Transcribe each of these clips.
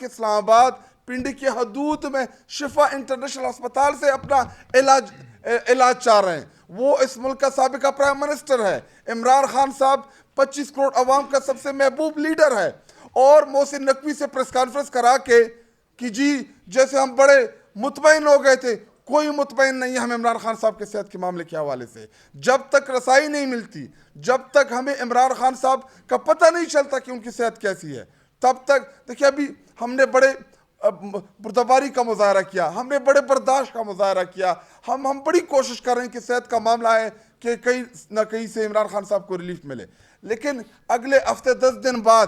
کہ اسلام آباد پنڈی کی حدود میں شفا انٹرنیشنل ہسپتال سے اپنا علاج چاہ رہے ہیں. وہ اس ملک کا سابقہ پرائم منسٹر ہے. عمران خان صاحب 25 کروڑ عوام کا سب سے محبوب لیڈر ہے, اور محسن نقوی سے پریس کانفرنس کرا کے کہ جی جیسے ہم بڑے مطمئن ہو گئے تھے, کوئی مطمئن نہیں ہے ہم عمران خان صاحب کے صحت کے معاملے کے حوالے سے. جب تک رسائی نہیں ملتی, جب تک ہمیں عمران خان صاحب کا پتہ نہیں چلتا کہ ان کی صحت کیسی ہے, تب تک دیکھیں ابھی ہم نے بڑے بردباری کا مظاہرہ کیا, ہم نے بڑے برداشت کا مظاہرہ کیا, ہم بڑی کوشش کر رہے ہیں کہ صحت کا معاملہ ہے کہ کہیں نہ کہیں سے عمران خان صاحب کو ریلیف ملے. لیکن اگلے ہفتے 10 دن بعد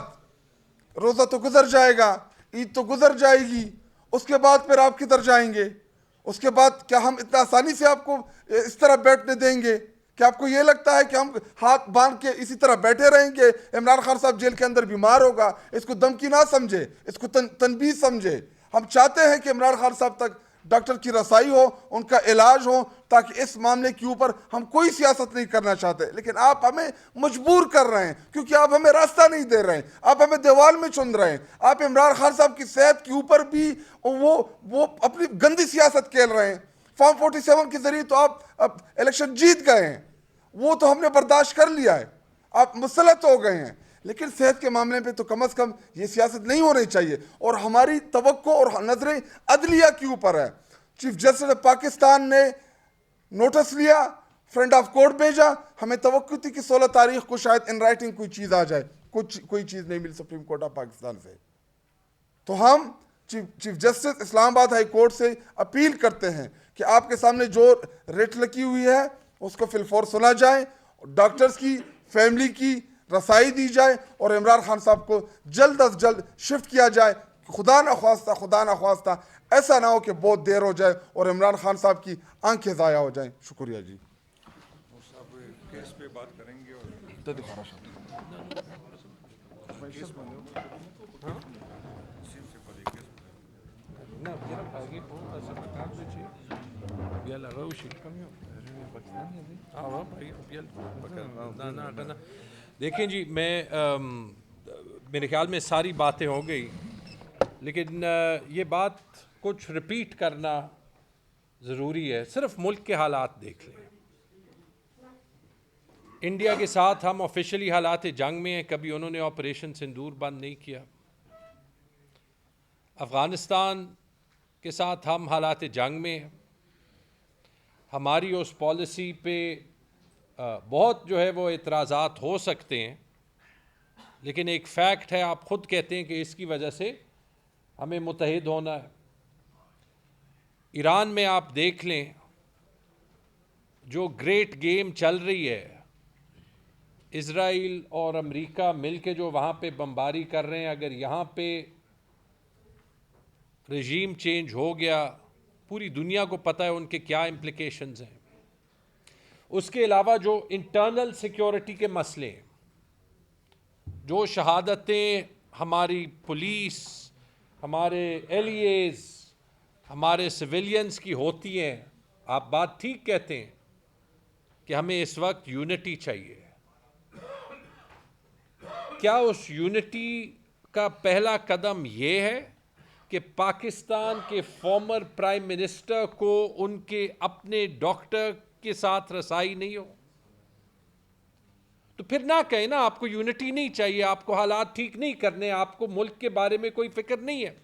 روزہ تو گزر جائے گا, عید تو گزر جائے گی, اس کے بعد پھر آپ کدھر جائیں گے؟ اس کے بعد کیا ہم اتنا آسانی سے آپ کو اس طرح بیٹھنے دیں گے؟ کہ آپ کو یہ لگتا ہے کہ ہم ہاتھ باندھ کے اسی طرح بیٹھے رہیں گے؟ عمران خان صاحب جیل کے اندر بیمار ہوگا, اس کو دھمکی نہ سمجھے, اس کو تنبیہ سمجھے. ہم چاہتے ہیں کہ عمران خان صاحب تک ڈاکٹر کی رسائی ہو, ان کا علاج ہو, تاکہ اس معاملے کے اوپر ہم کوئی سیاست نہیں کرنا چاہتے. لیکن آپ ہمیں مجبور کر رہے ہیں, کیونکہ آپ ہمیں راستہ نہیں دے رہے ہیں, آپ ہمیں دیوال میں چن رہے ہیں. آپ عمران خان صاحب کی صحت کے اوپر بھی وہ اپنی گندی سیاست کھیل رہے ہیں. فارم 47 کے ذریعے تو آپ الیکشن جیت گئے ہیں, وہ تو ہم نے برداشت کر لیا ہے, آپ مسلط ہو گئے ہیں. لیکن صحت کے معاملے پہ تو کم از کم یہ سیاست نہیں ہونی چاہیے, اور ہماری توقع اور نظریں عدلیہ کے اوپر ہے. چیف جسٹس آف پاکستان نے نوٹس لیا, فرینڈ آف کورٹ بھیجا, ہمیں توقع تھی کہ 16 تاریخ کو شاید ان رائٹنگ کوئی چیز آ جائے, کوئی چیز نہیں ملی سپریم کورٹ آف پاکستان سے. تو ہم چیف جسٹس اسلام آباد ہائی کورٹ سے اپیل کرتے ہیں کہ آپ کے سامنے جو ریٹ لگی ہوئی ہے اس کو فی الفور سنا جائے, ڈاکٹرز کی فیملی کی رسائی دی جائے, اور عمران خان صاحب کو جلد از جلد شفٹ کیا جائے. خدا نہ خواستہ ایسا نہ ہو کہ بہت دیر ہو جائے اور عمران خان صاحب کی آنکھیں ضائع ہو جائیں. شکریہ جی. کیس پہ بات کریں گے اور دیکھیں جی, میں میرے خیال میں ساری باتیں ہو گئی, لیکن یہ بات کچھ ریپیٹ کرنا ضروری ہے. صرف ملک کے حالات دیکھ لیں. انڈیا کے ساتھ ہم آفیشلی حالات جنگ میں ہیں, کبھی انہوں نے آپریشن سندور بند نہیں کیا. افغانستان کے ساتھ ہم حالات جنگ میں ہیں. ہماری اس پالیسی پہ بہت جو ہے وہ اعتراضات ہو سکتے ہیں, لیکن ایک فیکٹ ہے, آپ خود کہتے ہیں کہ اس کی وجہ سے ہمیں متحد ہونا ہے. ایران میں آپ دیکھ لیں جو گریٹ گیم چل رہی ہے, اسرائیل اور امریکہ مل کے جو وہاں پہ بمباری کر رہے ہیں, اگر یہاں پہ رژیم چینج ہو گیا, پوری دنیا کو پتہ ہے ان کے کیا امپلیکیشنز ہیں. اس کے علاوہ جو انٹرنل سیکیورٹی کے مسئلے ہیں, جو شہادتیں ہماری پولیس, ہمارے ایل ای ایز, ہمارے سویلینز کی ہوتی ہیں, آپ بات ٹھیک کہتے ہیں کہ ہمیں اس وقت یونٹی چاہیے. کیا اس یونٹی کا پہلا قدم یہ ہے کہ پاکستان کے فارمر پرائم منسٹر کو ان کے اپنے ڈاکٹر کے ساتھ رسائی نہیں ہو؟ تو پھر نہ کہیں نا آپ کو یونٹی نہیں چاہیے, آپ کو حالات ٹھیک نہیں کرنے, آپ کو ملک کے بارے میں کوئی فکر نہیں ہے.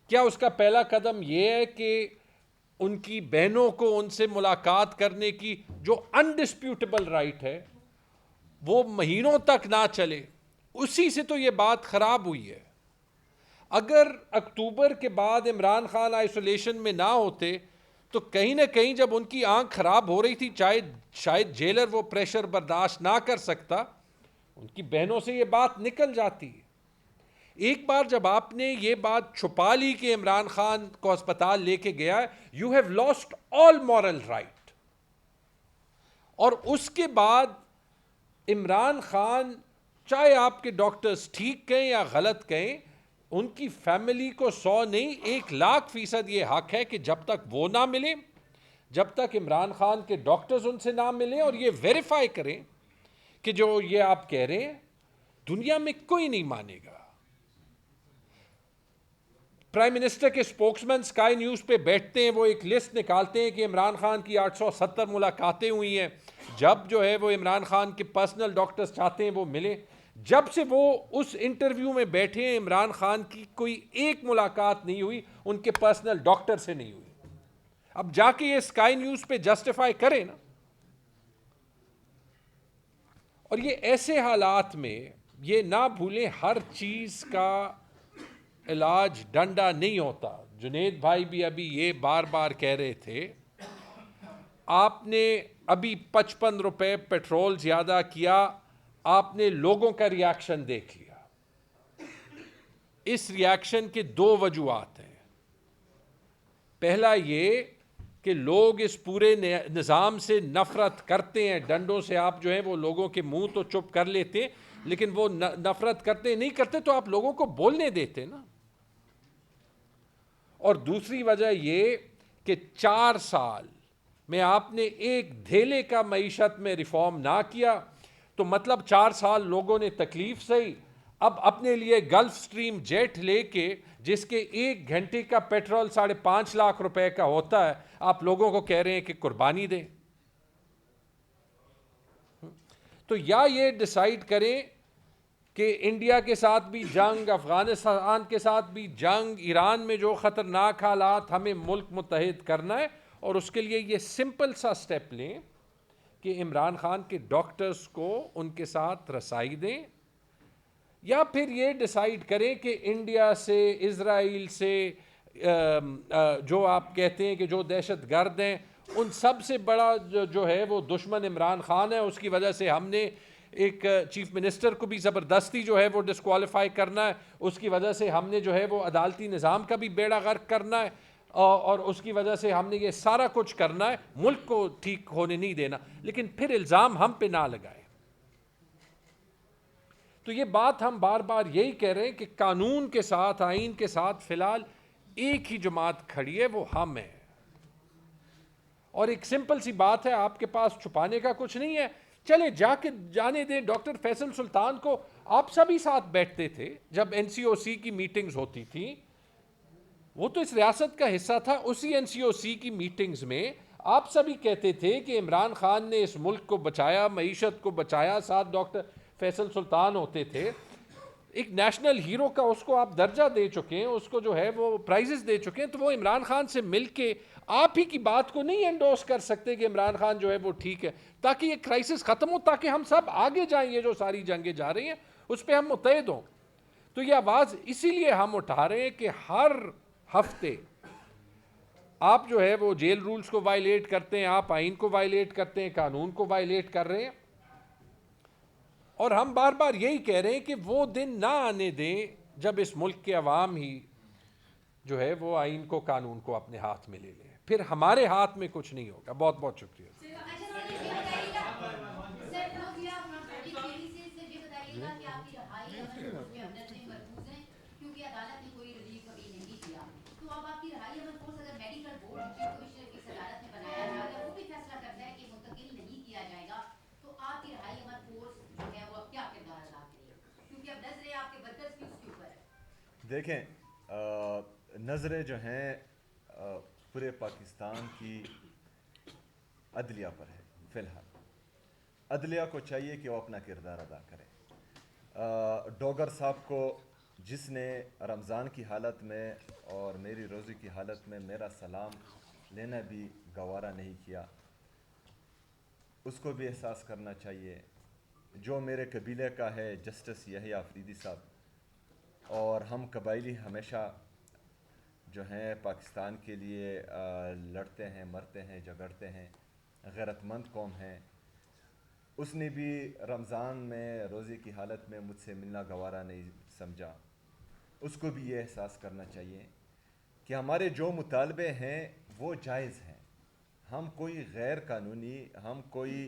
کیا اس کا پہلا قدم یہ ہے کہ ان کی بہنوں کو ان سے ملاقات کرنے کی جو انڈسپیوٹیبل رائٹ ہے وہ مہینوں تک نہ چلے؟ اسی سے تو یہ بات خراب ہوئی ہے. اگر اکتوبر کے بعد عمران خان آئسولیشن میں نہ ہوتے تو کہیں نہ کہیں جب ان کی آنکھ خراب ہو رہی تھی, شاید جیلر وہ پریشر برداشت نہ کر سکتا, ان کی بہنوں سے یہ بات نکل جاتی. ایک بار جب آپ نے یہ بات چھپا لی کہ عمران خان کو ہسپتال لے کے گیا, you have lost all moral right. اور اس کے بعد عمران خان, چاہے آپ کے ڈاکٹرز ٹھیک کہیں یا غلط کہیں, ان کی فیملی کو 100 نہیں 1,00,000% یہ حق ہے کہ جب تک وہ نہ ملے, جب تک عمران خان کے ڈاکٹرز ان سے نہ ملیں اور یہ ویریفائی کریں کہ جو یہ آپ کہہ رہے ہیں, دنیا میں کوئی نہیں مانے گا. پرائم منسٹر کے اسپوکسمین اسکائی نیوز پہ بیٹھتے ہیں, وہ ایک لسٹ نکالتے ہیں کہ عمران خان کی 870 ملاقاتیں ہوئی ہیں, جب جو ہے وہ عمران خان کے پرسنل ڈاکٹرز چاہتے ہیں وہ ملے. جب سے وہ اس انٹرویو میں بیٹھے ہیں عمران خان کی کوئی ایک ملاقات نہیں ہوئی ان کے پرسنل ڈاکٹر سے نہیں ہوئی. اب جا کے یہ اسکائی نیوز پہ جسٹیفائی کریں نا. اور یہ ایسے حالات میں یہ نہ بھولیں ہر چیز کا علاج ڈنڈا نہیں ہوتا. جنید بھائی بھی ابھی یہ بار بار کہہ رہے تھے, آپ نے ابھی 55 روپے پیٹرول زیادہ کیا, آپ نے لوگوں کا ری ایکشن دیکھ لیا. اس ری ایکشن کے دو وجوہات ہیں. پہلا یہ کہ لوگ اس پورے نظام سے نفرت کرتے ہیں, ڈنڈوں سے آپ جو ہیں وہ لوگوں کے منہ تو چپ کر لیتے ہیں, لیکن وہ نفرت کرتے نہیں کرتے تو آپ لوگوں کو بولنے دیتے نا. اور دوسری وجہ یہ کہ 4 سال میں آپ نے ایک دھیلے کا معیشت میں ریفارم نہ کیا, تو مطلب 4 سال لوگوں نے تکلیف سہی. اب اپنے لیے گلف سٹریم جیٹ لے کے جس کے 1 گھنٹے کا پیٹرول 5.5 لاکھ روپے کا ہوتا ہے, آپ لوگوں کو کہہ رہے ہیں کہ قربانی دیں. تو یا یہ ڈیسائیڈ کریں کہ انڈیا کے ساتھ بھی جنگ, افغانستان کے ساتھ بھی جنگ, ایران میں جو خطرناک حالات, ہمیں ملک متحد کرنا ہے, اور اس کے لیے یہ سمپل سا سٹیپ لیں کہ عمران خان کے ڈاکٹرز کو ان کے ساتھ رسائی دیں, یا پھر یہ ڈیسائیڈ کریں کہ انڈیا سے, اسرائیل سے, جو آپ کہتے ہیں کہ جو دہشت گرد ہیں, ان سب سے بڑا جو ہے وہ دشمن عمران خان ہے. اس کی وجہ سے ہم نے ایک چیف منسٹر کو بھی زبردستی جو ہے وہ ڈسکوالیفائی کرنا ہے, اس کی وجہ سے ہم نے جو ہے وہ عدالتی نظام کا بھی بیڑا غرق کرنا ہے, اور اس کی وجہ سے ہم نے یہ سارا کچھ کرنا ہے, ملک کو ٹھیک ہونے نہیں دینا. لیکن پھر الزام ہم پہ نہ لگائے. تو یہ بات ہم بار بار یہی کہہ رہے ہیں کہ قانون کے ساتھ, آئین کے ساتھ فی الحال ایک ہی جماعت کھڑی ہے, وہ ہم ہیں. اور ایک سمپل سی بات ہے, آپ کے پاس چھپانے کا کچھ نہیں ہے, چلے جا کے جانے دیں. ڈاکٹر فیصل سلطان کو آپ سبھی ساتھ بیٹھتے تھے جب NCOC کی میٹنگز ہوتی تھی, وہ تو اس ریاست کا حصہ تھا. اسی NCOC کی میٹنگز میں آپ سبھی کہتے تھے کہ عمران خان نے اس ملک کو بچایا, معیشت کو بچایا. ساتھ ڈاکٹر فیصل سلطان ہوتے تھے. ایک نیشنل ہیرو کا اس کو آپ درجہ دے چکے ہیں, اس کو جو ہے وہ پرائزز دے چکے ہیں, تو وہ عمران خان سے مل کے آپ ہی کی بات کو نہیں انڈورس کر سکتے کہ عمران خان جو ہے وہ ٹھیک ہے, تاکہ یہ کرائسس ختم ہو, تاکہ ہم سب آگے جائیں. یہ جو ساری جنگیں جا رہی ہیں اس پہ ہم متحد ہوں. تو یہ آواز اسی لیے ہم اٹھا رہے ہیں کہ ہر ہفتے آپ جو ہے وہ جیل رولز کو وائلیٹ کرتے ہیں, آپ آئین کو وائلیٹ کرتے ہیں, قانون کو وائلیٹ کر رہے ہیں. اور ہم بار بار یہی کہہ رہے ہیں کہ وہ دن نہ آنے دیں جب اس ملک کے عوام ہی جو ہے وہ آئین کو, قانون کو اپنے ہاتھ میں لے لیں. پھر ہمارے ہاتھ میں کچھ نہیں ہوگا. بہت بہت شکریہ. دیکھیں, نظریں جو ہیں پورے پاکستان کی عدلیہ پر ہے. فی الحال عدلیہ کو چاہیے کہ وہ اپنا کردار ادا کرے. ڈوگر صاحب کو, جس نے رمضان کی حالت میں اور میری روزی کی حالت میں میرا سلام لینا بھی گوارا نہیں کیا, اس کو بھی احساس کرنا چاہیے. جو میرے قبیلے کا ہے جسٹس یحییٰ آفریدی صاحب, اور ہم قبائلی ہمیشہ جو ہیں پاکستان کے لیے لڑتے ہیں, مرتے ہیں, جھگڑتے ہیں, غیرت مند قوم ہیں. اس نے بھی رمضان میں روزے کی حالت میں مجھ سے ملنا گوارا نہیں سمجھا. اس کو بھی یہ احساس کرنا چاہیے کہ ہمارے جو مطالبے ہیں وہ جائز ہیں. ہم کوئی غیر قانونی, ہم کوئی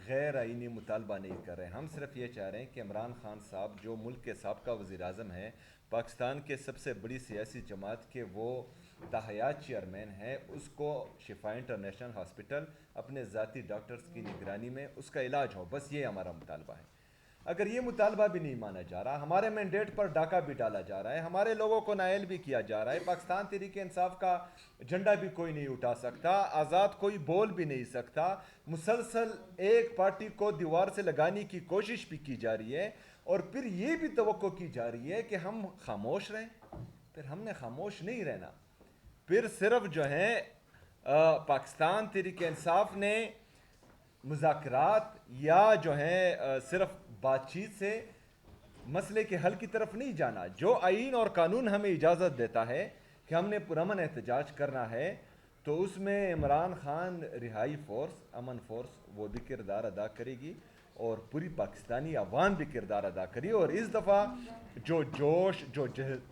غیر آئینی مطالبہ نہیں کر رہے. ہم صرف یہ چاہ رہے ہیں کہ عمران خان صاحب جو ملک کے سابقہ وزیر اعظم ہیں, پاکستان کے سب سے بڑی سیاسی جماعت کے وہ تاحیات چیئرمین ہیں, اس کو شفا انٹرنیشنل ہاسپٹل اپنے ذاتی ڈاکٹرز کی نگرانی میں اس کا علاج ہو. بس یہ ہمارا مطالبہ ہے. اگر یہ مطالبہ بھی نہیں مانا جا رہا, ہمارے مینڈیٹ پر ڈاکہ بھی ڈالا جا رہا ہے, ہمارے لوگوں کو نائل بھی کیا جا رہا ہے, پاکستان تحریک انصاف کا جھنڈا بھی کوئی نہیں اٹھا سکتا, آزاد کوئی بول بھی نہیں سکتا, مسلسل ایک پارٹی کو دیوار سے لگانے کی کوشش بھی کی جا رہی ہے, اور پھر یہ بھی توقع کی جا رہی ہے کہ ہم خاموش رہیں. پھر ہم نے خاموش نہیں رہنا. پھر صرف جو ہے پاکستان تحریک انصاف نے مذاکرات یا جو ہے صرف بات چیت سے مسئلے کے حل کی طرف نہیں جانا. جو آئین اور قانون ہمیں اجازت دیتا ہے کہ ہم نے پرامن احتجاج کرنا ہے, تو اس میں عمران خان رہائی فورس, امن فورس, وہ بھی کردار ادا کرے گی, اور پوری پاکستانی عوام بھی کردار ادا کری. اور اس دفعہ جو جوش, جو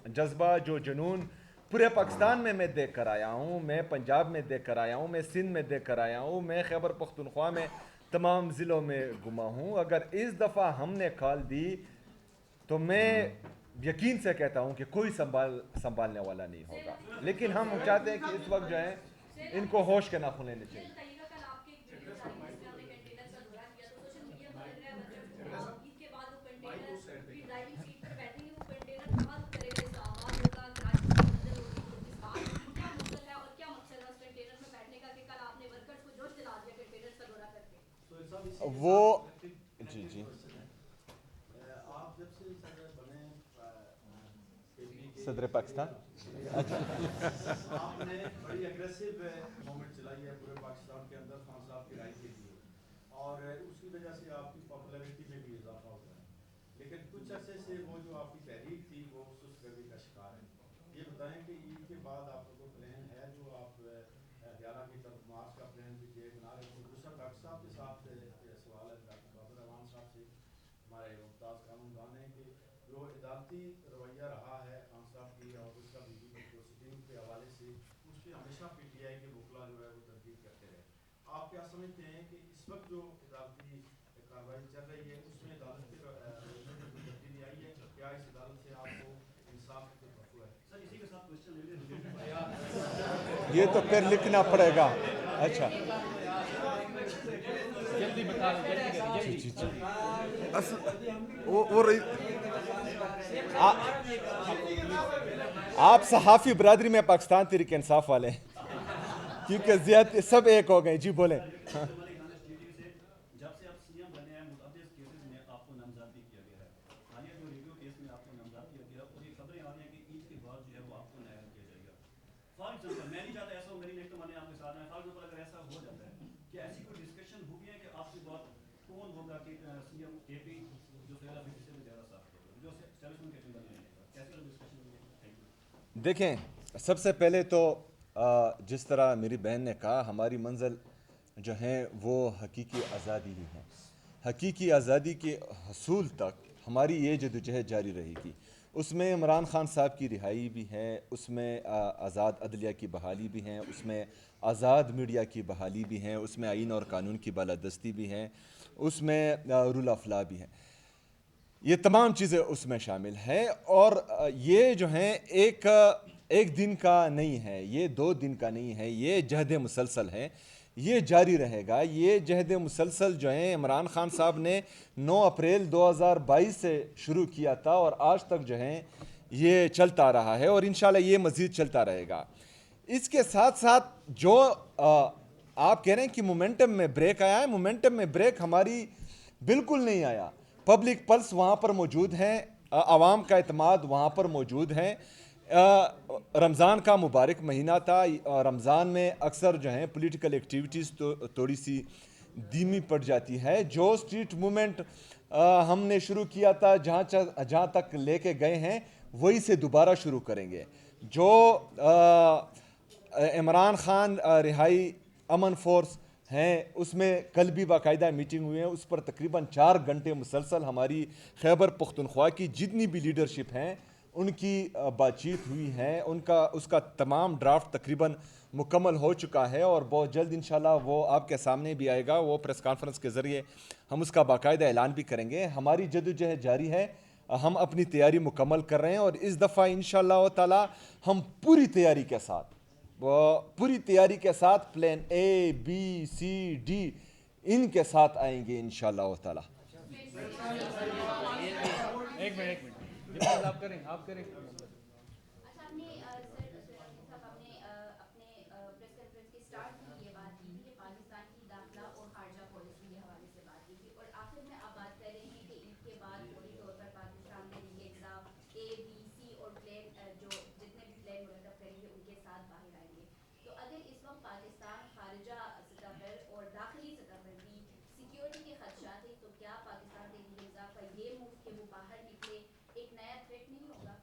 جذبہ, جو جنون پورے پاکستان میں دیکھ کر آیا ہوں, میں پنجاب میں دیکھ کر آیا ہوں, میں سندھ میں دیکھ کر آیا ہوں, میں خیبر پختونخوا میں تمام ضلعوں میں گھما ہوں. اگر اس دفعہ ہم نے کال دی تو میں یقین سے کہتا ہوں کہ کوئی سنبھالنے والا نہیں ہوگا. لیکن ہم چاہتے ہیں کہ اس وقت جو ہے ان کو ہوش کے ناخن لینے چاہیے. وہ جی صدر پاکستان آپ نے بڑی اگریسو موومنٹ چلائی ہے پورے پاکستان کے اندر خان صاحب کی رائے کے لیے, اور اس کی وجہ سے آپ کی پاپولیرٹی میں بھی اضافہ ہو رہا ہے. لیکن کچھ عرصے سے وہ جو آپ کی تحریک تھی وہ سست گردی کا شکار ہے. یہ بتائیں کہ عید کے بعد آپ کو پلان ہے جو آپ ہریانہ کی طرف مارچ کا پلان بھی بنا رہے ہیں؟ دوسرا ڈاکٹر صاحب کے ساتھ سوال ہے ڈاکٹر بابر امان صاحب سے, ہمارے ممتاز قانون دان ہیں, کہ جو عدالتی رویہ رہا ہے خان صاحب کی اور اس کا بھی پروسیڈنگ کے حوالے سے, اس پہ ہمیشہ پی ٹی آئی کے وکلا جو ہے وہ تنقید کرتے رہے. آپ کیا سمجھتے ہیں کہ اس وقت جو عدالتی کارروائی چل رہی ہے اس میں عدالت کے رویے میں کوئی تبدیلی آئی ہے؟ کیا اس عدالت سے آپ کو انصاف کی توقع ہے؟ سر اسی کے ساتھ کوشچن لے لیں, یہ تو پھر لکھنا پڑے گا. اچھا جلدی بتا جلدی. آپ صحافی برادری میں پاکستان تحریک انصاف والے ہیں, کیونکہ زیادہ سب ایک ہو گئے. جی بولیں. جب سے آپ سی ایم بنے ہیں متعدد کیسز میں آپ کو نامزد بھی کیا گیا ہے. حالیہ جو ریڈیو کیس میں آپ کو نامزد کیا گیا, اور یہ خبریں آ رہی ہیں کہ عید کے بعد جو ہے وہ آپ کو نائل کیا جائے گا. فار ایگزامپل, میں نہیں چاہتا ایسا ہو, میری نیک تمنا آپ کے ساتھ ہیں. فار ایگزامپل اگر ایسا ہو جاتا ہے کہ ایسی کوئی ڈسکشن ہوگی ہے کہ آپ کے بعد کون ہوگا کہ سی ایم اے پی جو فیل ابھی سے زیادہ صاف ہوگا, جو اسٹیبلشمنٹ کے اندر نہیں ہے, کیسے ڈسکشن ہوگی؟ Thank you. دیکھیں, سب سے پہلے تو جس طرح میری بہن نے کہا, ہماری منزل جو ہیں وہ حقیقی آزادی ہی ہے. حقیقی آزادی کے حصول تک ہماری یہ جدوجہد جاری رہے گی. اس میں عمران خان صاحب کی رہائی بھی ہے, اس میں آزاد عدلیہ کی بحالی بھی ہیں, اس میں آزاد میڈیا کی بحالی بھی ہیں, اس میں آئین اور قانون کی بالادستی بھی ہیں, اس میں رول آف لا بھی ہے. یہ تمام چیزیں اس میں شامل ہیں, اور یہ جو ہیں ایک دن کا نہیں ہے, یہ 2 دن کا نہیں ہے, یہ جہد مسلسل ہے, یہ جاری رہے گا. یہ جہد مسلسل جو ہیں عمران خان صاحب نے 9 اپریل 2022 سے شروع کیا تھا, اور آج تک جو ہیں یہ چلتا رہا ہے, اور انشاءاللہ یہ مزید چلتا رہے گا. اس کے ساتھ ساتھ جو آپ کہہ رہے ہیں کہ مومنٹم میں بریک آیا ہے, مومنٹم میں بریک ہماری بالکل نہیں آیا. پبلک پلس وہاں پر موجود ہیں, عوام کا اعتماد وہاں پر موجود ہے. رمضان کا مبارک مہینہ تھا, رمضان میں اکثر جو ہیں پولیٹیکل ایکٹیویٹیز تھوڑی سی دھیمی پڑ جاتی ہے. جو اسٹریٹ موومنٹ ہم نے شروع کیا تھا, جہاں تک لے کے گئے ہیں وہی سے دوبارہ شروع کریں گے. جو عمران خان رہائی امن فورس ہیں, اس میں کل بھی باقاعدہ میٹنگ ہوئی ہے, اس پر تقریباً 4 گھنٹے مسلسل ہماری خیبر پختونخوا کی جتنی بھی لیڈرشپ ہیں ان کی بات چیت ہوئی ہے. اس کا تمام ڈرافٹ تقریباً مکمل ہو چکا ہے, اور بہت جلد انشاءاللہ وہ آپ کے سامنے بھی آئے گا. وہ پریس کانفرنس کے ذریعے ہم اس کا باقاعدہ اعلان بھی کریں گے. ہماری جدوجہد جاری ہے, ہم اپنی تیاری مکمل کر رہے ہیں, اور اس دفعہ انشاءاللہ تعالی ہم پوری تیاری کے ساتھ plan A, B, C, D ان کے ساتھ آئیں گے انشاءاللہ تعالی. منٹ آپ کریں اچھا آپ نے سر صاحب آپ نے اپنے پریس کانفرنس کے اسٹارٹ میں یہ بات کی تھی کہ پاکستان کی داخلہ اور خارجہ پالیسی کے حوالے سے بات کی تھی اور آخر میں آپ بات کر رہے ہیں کہ عید کے بعد فوری طور پر پاکستان تحریک انصاف ABC اور پلان جو جتنے بھی پلان مرتب کریں گے ان کے ساتھ باہر آئیں گے. تو اگر اس وقت پاکستان خارجہ سطح پر اور داخلی سطح پر بھی سیکیورٹی کے خدشات ہیں تو کیا پاکستان تحریک انصاف کا یہ موو کہ وہ باہر نکلے ایک نیا تھریٹ نہیں ہوگا؟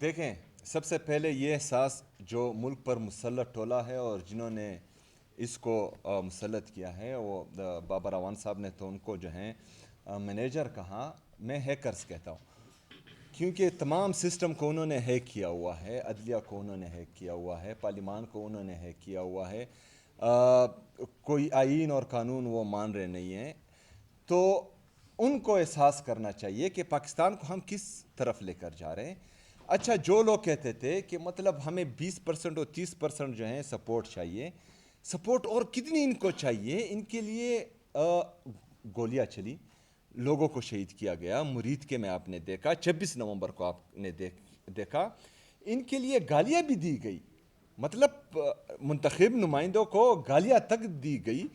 دیکھیں، سب سے پہلے یہ احساس جو ملک پر مسلط ٹولہ ہے اور جنہوں نے اس کو مسلط کیا ہے، وہ بابر اعوان صاحب نے تو ان کو جو ہیں مینیجر کہا، میں ہیکرز کہتا ہوں، کیونکہ تمام سسٹم کو انہوں نے ہیک کیا ہوا ہے، عدلیہ کو انہوں نے ہیک کیا ہوا ہے، پارلیمان کو انہوں نے ہیک کیا ہوا ہے، کوئی آئین اور قانون وہ مان رہے نہیں ہیں. تو ان کو احساس کرنا چاہیے کہ پاکستان کو ہم کس طرف لے کر جا رہے ہیں. اچھا، جو لوگ کہتے تھے کہ مطلب ہمیں 20% اور 30% جو ہیں سپورٹ چاہیے، سپورٹ اور کتنی ان کو چاہیے؟ ان کے لیے گولیاں چلی، لوگوں کو شہید کیا گیا، مرید کے میں آپ نے دیکھا، 26 نومبر کو آپ نے دیکھا، ان کے لیے گالیاں بھی دی گئی، مطلب منتخب نمائندوں کو گالیاں تک دی گئی.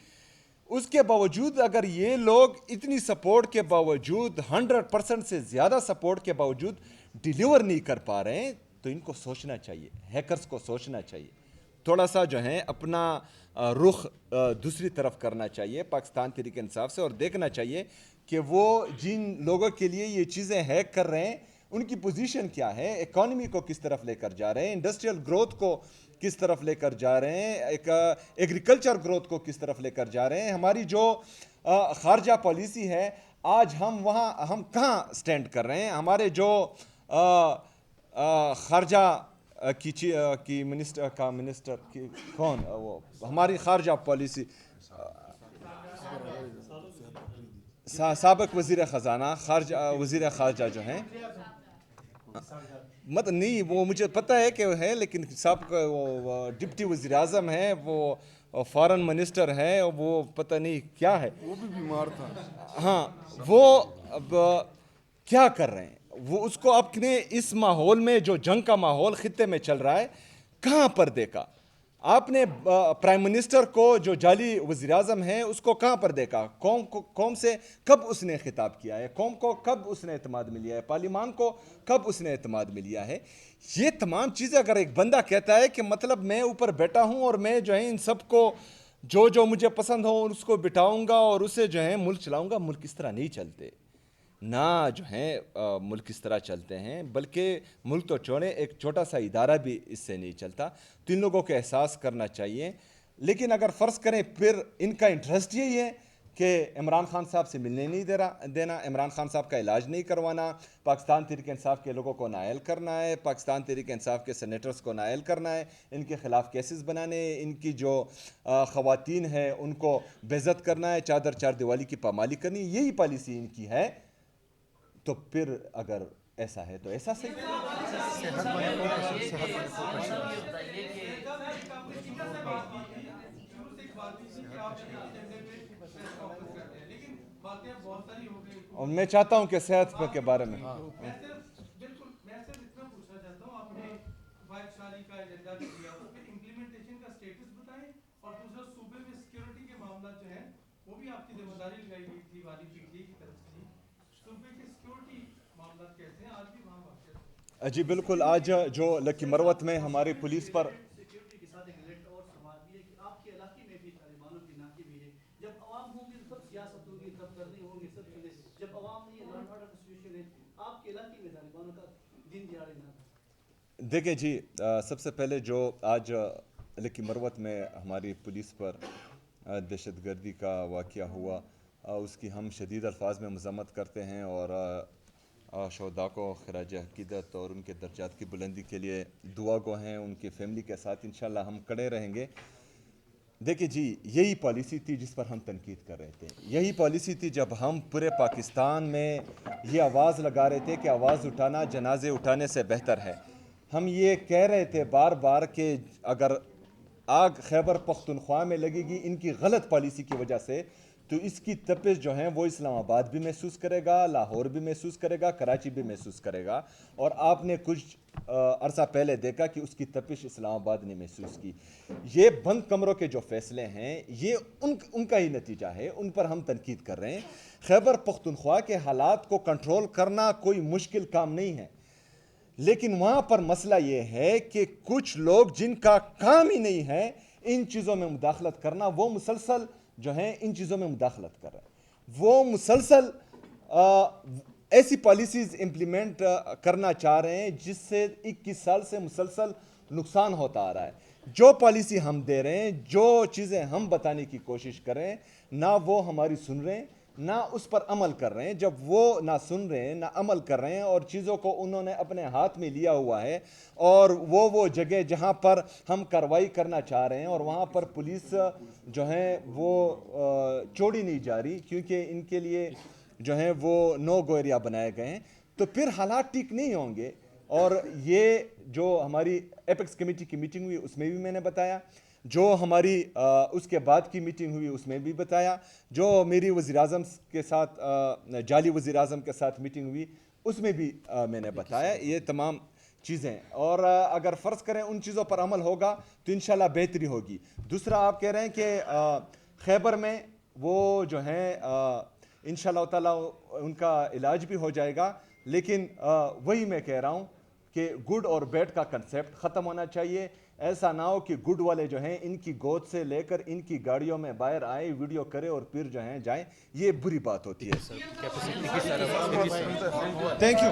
اس کے باوجود اگر یہ لوگ اتنی سپورٹ کے باوجود 100% سے زیادہ سپورٹ کے باوجود ڈیلیور نہیں کر پا رہے ہیں تو ان کو سوچنا چاہیے، ہیکرز کو سوچنا چاہیے، تھوڑا سا جو ہے اپنا رخ دوسری طرف کرنا چاہیے پاکستان تحریک انصاف سے، اور دیکھنا چاہیے کہ وہ جن لوگوں کے لیے یہ چیزیں ہیک کر رہے ہیں ان کی پوزیشن کیا ہے، اکانومی کو کس طرف لے کر جا رہے ہیں، انڈسٹریل گروتھ کو کس طرف لے کر جا رہے ہیں، ایگریکلچر گروتھ کو کس طرف لے کر جا رہے ہیں. ہماری جو خارجہ پالیسی ہے آج ہم کہاں سٹینڈ کر رہے ہیں. ہمارے جو خارجہ کی منسٹر کی کون وہ ہماری خارجہ پالیسی سابق وزیر خزانہ وزیر خارجہ جو ہیں، نہیں وہ مجھے پتہ ہے کہ وہ ہے، لیکن سابق وہ ڈپٹی وزیر اعظم ہیں، وہ فارن منسٹر ہیں، وہ پتہ نہیں کیا ہے، وہ بھی بیمار تھا. ہاں وہ اب کیا کر رہے ہیں، وہ اس کو اپنے اس ماحول میں جو جنگ کا ماحول خطے میں چل رہا ہے کہاں پر دیکھا آپ نے؟ پرائم منسٹر کو جو جعلی وزیر اعظم ہیں اس کو کہاں پر دیکھا؟ قوم سے کب اس نے خطاب کیا ہے؟ قوم کو کب اس نے اعتماد میں لیا ہے؟ پارلیمان کو کب اس نے اعتماد میں لیا ہے؟ یہ تمام چیزیں اگر ایک بندہ کہتا ہے کہ مطلب میں اوپر بیٹھا ہوں اور میں جو ہے ان سب کو جو مجھے پسند ہو اس کو بٹھاؤں گا اور اسے جو ہے ملک چلاؤں گا، ملک اس طرح نہیں چلتے نہ جو ہیں ملک اس طرح چلتے ہیں، بلکہ ملک تو چھوڑیں ایک چھوٹا سا ادارہ بھی اس سے نہیں چلتا. تو ان لوگوں کو احساس کرنا چاہیے. لیکن اگر فرض کریں پھر ان کا انٹرسٹ یہی ہے کہ عمران خان صاحب سے ملنے نہیں دینا، عمران خان صاحب کا علاج نہیں کروانا، پاکستان تحریک انصاف کے لوگوں کو نائل کرنا ہے، پاکستان تحریک انصاف کے سینیٹرز کو نائل کرنا ہے، ان کے خلاف کیسز بنانے، ان کی جو خواتین ہیں ان کو بے عزت کرنا ہے، چادر چار دیوالی کی پامالی کرنی، یہی پالیسی ان کی ہے. تو پھر اگر ایسا ہے تو ایسا صحیح. اور میں چاہتا ہوں کہ صحت کے بارے میں بالکل میں صرف اتنا پوچھنا چاہتا ہوں، آپ نے وائٹ شالی کا ایجنڈا دیا، پھر امپلیمنٹیشن کا سٹیٹس بتائیں، اور دوسرا صوبے میں سیکیورٹی کے معاملات جو ہیں وہ بھی آپ کی ذمہ داری لگائی گئی تھی والی پی ٹی کی طرف سے، صوبے کے سیکیورٹی معاملات کیسے ہیں آج بھی وہاں واقع؟ جی بالکل، آج جو لکی مروت میں ہماری پولیس پر سیکیورٹی کے ساتھ ایک الرٹ اور سوال بھی ہے کہ آپ کے علاقے میں بھی طالبانوں کی ناکے بھی ہے، جب عوام ہوں گے تب سیاست ہوگی، تب کرنے ہوں گے سب چیزیں، جب عوام نہیں ہے، لا اینڈ آرڈر کا سچویشن ہے، آپ کے علاقے میں طالبانوں کا دن دیہڑے نہ. دیکھیں جی، سب سے پہلے جو آج لکی مروت میں ہماری پولیس پر دہشت گردی کا واقعہ ہوا، اس کی ہم شدید الفاظ میں مذمت کرتے ہیں اور شہداء کو خراج عقیدت اور ان کے درجات کی بلندی کے لیے دعا گو ہیں، ان کی فیملی کے ساتھ انشاءاللہ ہم کھڑے رہیں گے. دیکھیں جی، یہی پالیسی تھی جس پر ہم تنقید کر رہے تھے، یہی پالیسی تھی جب ہم پورے پاکستان میں یہ آواز لگا رہے تھے کہ آواز اٹھانا جنازے اٹھانے سے بہتر ہے. ہم یہ کہہ رہے تھے بار بار کہ اگر آگ خیبر پختونخوا میں لگے گی ان کی غلط پالیسی کی وجہ سے، تو اس کی تپش جو ہیں وہ اسلام آباد بھی محسوس کرے گا, لاہور بھی محسوس کرے گا, کراچی بھی محسوس کرے گا. اور آپ نے کچھ عرصہ پہلے دیکھا کہ اس کی تپش اسلام آباد نے محسوس کی. یہ بند کمروں کے جو فیصلے ہیں یہ ان کا ہی نتیجہ ہے, ان پر ہم تنقید کر رہے ہیں. خیبر پختونخوا کے حالات کو کنٹرول کرنا کوئی مشکل کام نہیں ہے, لیکن وہاں پر مسئلہ یہ ہے کہ کچھ لوگ جن کا کام ہی نہیں ہے ان چیزوں میں مداخلت کرنا, وہ مسلسل جو ہیں ان چیزوں میں مداخلت کر رہے ہیں. وہ مسلسل ایسی پالیسیز امپلیمنٹ کرنا چاہ رہے ہیں جس سے 21 سال سے مسلسل نقصان ہوتا آ رہا ہے. جو پالیسی ہم دے رہے ہیں, جو چیزیں ہم بتانے کی کوشش کر رہے ہیں, نہ وہ ہماری سن رہے ہیں نہ اس پر عمل کر رہے ہیں. جب وہ نہ سن رہے ہیں نہ عمل کر رہے ہیں اور چیزوں کو انہوں نے اپنے ہاتھ میں لیا ہوا ہے, اور وہ جگہ جہاں پر ہم کارروائی کرنا چاہ رہے ہیں اور وہاں پر پولیس جو ہیں وہ چھوڑی نہیں جا رہی کیونکہ ان کے لیے جو ہیں وہ نو گو ایریا بنائے گئے ہیں, تو پھر حالات ٹھیک نہیں ہوں گے. اور یہ جو ہماری ایپیکس کمیٹی کی میٹنگ ہوئی اس میں بھی میں نے بتایا, جو ہماری اس کے بعد کی میٹنگ ہوئی اس میں بھی بتایا, جو میری وزیر اعظم کے ساتھ جعلی وزیر اعظم کے ساتھ میٹنگ ہوئی اس میں بھی میں نے بتایا یہ تمام چیزیں. اور اگر فرض کریں ان چیزوں پر عمل ہوگا تو انشاءاللہ بہتری ہوگی. دوسرا آپ کہہ رہے ہیں کہ خیبر میں وہ جو ہیں انشاءاللہ تعالیٰ ان کا علاج بھی ہو جائے گا, لیکن وہی میں کہہ رہا ہوں کہ گڈ اور بیڈ کا کنسیپٹ ختم ہونا چاہیے. ایسا نہ ہو کہ گڈ والے جو ہیں ان کی گود سے لے کر ان کی گاڑیوں میں باہر آئے, ویڈیو کرے اور پھر جو ہیں جائیں, یہ بری بات ہوتی ہے. Thank you.